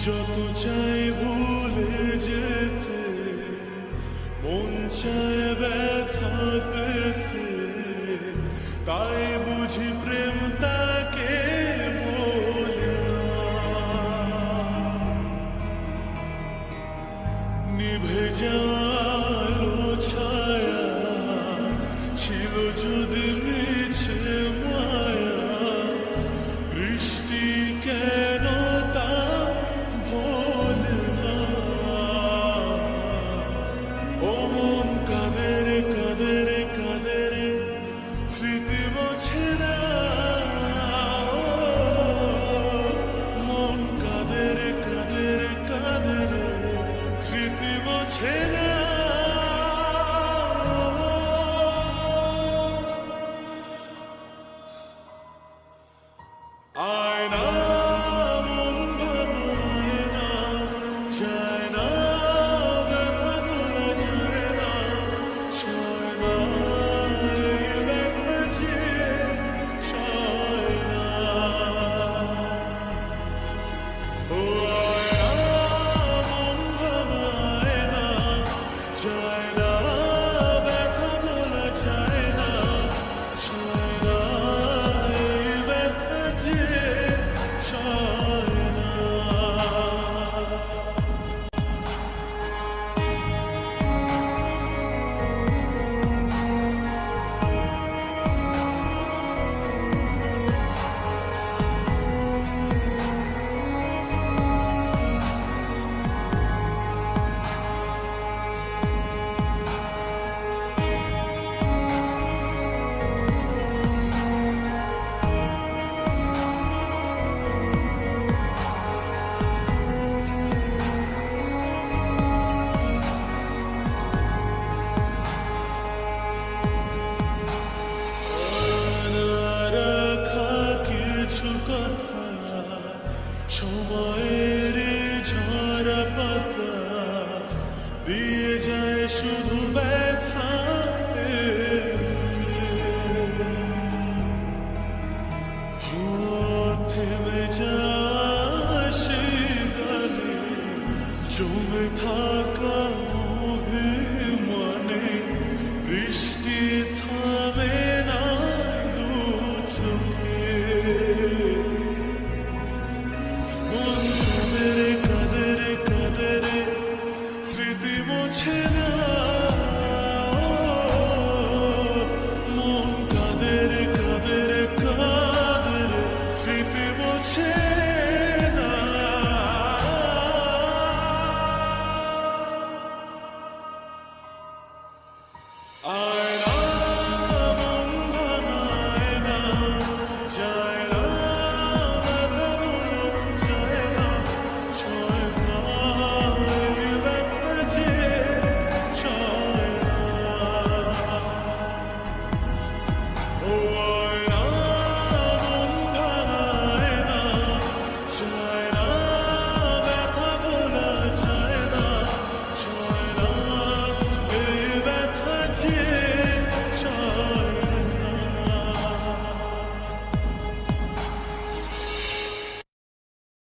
যত চাই ভুলে যেতে, মন চায় ব্যথা পেতে, তাই বুঝি প্রেম তাকে বলে না। নিভে যাওয়ালো ছায়া ছিল যদি মিছে মায়া, বৃষ্টি কেন তা ভোলে না। ও মন কাঁদে রে কাঁদে রে কাঁদে রে, স্মৃতি মোছে না। মন কাঁদে রে কাঁদে রে কাঁদে রে, স্মৃতি মোছে না। আয়না মন ভাঙায় না, যায় না ব্যথা ভোলা যায় না, সয় না এই ব্যথা যে সয় না। ও আয়না মন ভাঙায় না, যায় না ব্যথা ভোলা যায় না, সয় না এই ব্যথা যে সয় না। রাখা কিছু কথা সময়ের ঝরা পাতা দিয়ে যায় শুধু ব্যথা। থেমে যায় সেই গানে জমে থাকা